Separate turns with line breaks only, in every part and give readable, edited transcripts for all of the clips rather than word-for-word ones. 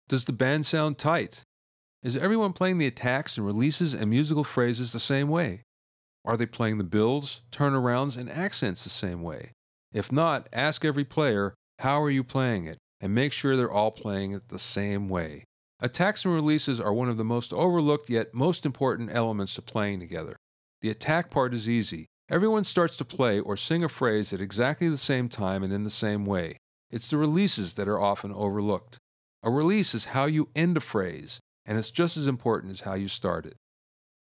Does the band sound tight? Is everyone playing the attacks and releases and musical phrases the same way? Are they playing the builds, turnarounds, and accents the same way? If not, ask every player, how are you playing it? And make sure they're all playing it the same way. Attacks and releases are one of the most overlooked yet most important elements to playing together. The attack part is easy. Everyone starts to play or sing a phrase at exactly the same time and in the same way. It's the releases that are often overlooked. A release is how you end a phrase, and it's just as important as how you start it.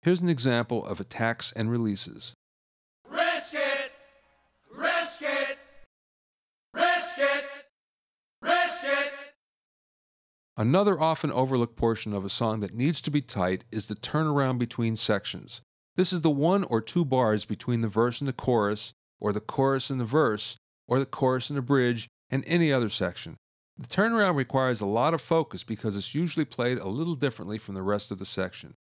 Here's an example of attacks and releases.
Risk it! Risk it! Risk it! Risk it!
Another often overlooked portion of a song that needs to be tight is the turnaround between sections. This is the 1 or 2 bars between the verse and the chorus, or the chorus and the verse, or the chorus and the bridge, and any other section. The turnaround requires a lot of focus because it's usually played a little differently from the rest of the section.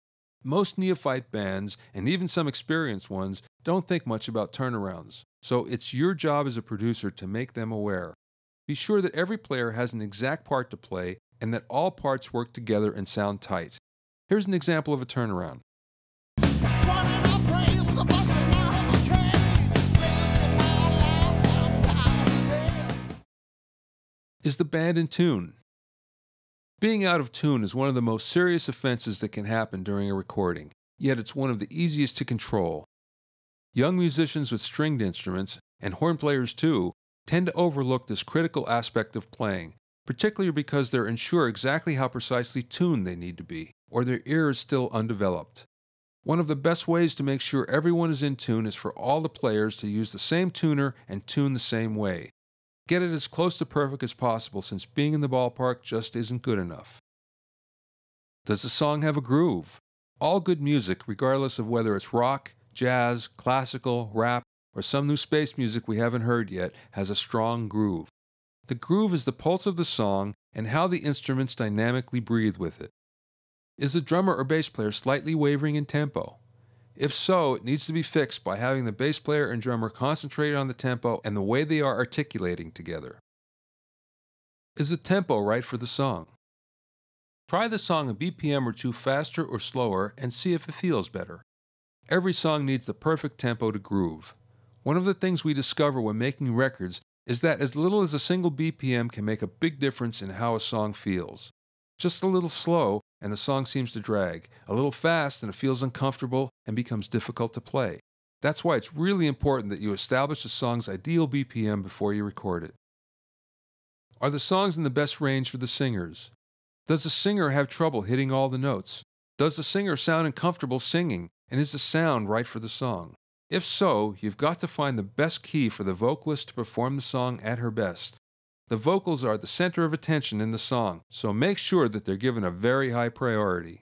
Most neophyte bands, and even some experienced ones, don't think much about turnarounds, so it's your job as a producer to make them aware. Be sure that every player has an exact part to play and that all parts work together and sound tight. Here's an example of a turnaround. Is the band in tune? Being out of tune is one of the most serious offenses that can happen during a recording, yet it's one of the easiest to control. Young musicians with stringed instruments, and horn players too, tend to overlook this critical aspect of playing, particularly because they're unsure exactly how precisely tuned they need to be, or their ear is still undeveloped. One of the best ways to make sure everyone is in tune is for all the players to use the same tuner and tune the same way. Get it as close to perfect as possible since being in the ballpark just isn't good enough. Does the song have a groove? All good music, regardless of whether it's rock, jazz, classical, rap, or some new space music we haven't heard yet, has a strong groove. The groove is the pulse of the song and how the instruments dynamically breathe with it. Is the drummer or bass player slightly wavering in tempo? If so, it needs to be fixed by having the bass player and drummer concentrate on the tempo and the way they are articulating together. Is the tempo right for the song? Try the song a BPM or 2 faster or slower and see if it feels better. Every song needs the perfect tempo to groove. One of the things we discover when making records is that as little as a single BPM can make a big difference in how a song feels. Just a little slow and the song seems to drag, a little fast and it feels uncomfortable and becomes difficult to play. That's why it's really important that you establish a song's ideal BPM before you record it. Are the songs in the best range for the singers? Does the singer have trouble hitting all the notes? Does the singer sound uncomfortable singing? And is the sound right for the song? If so, you've got to find the best key for the vocalist to perform the song at her best. The vocals are the center of attention in the song, so make sure that they're given a very high priority.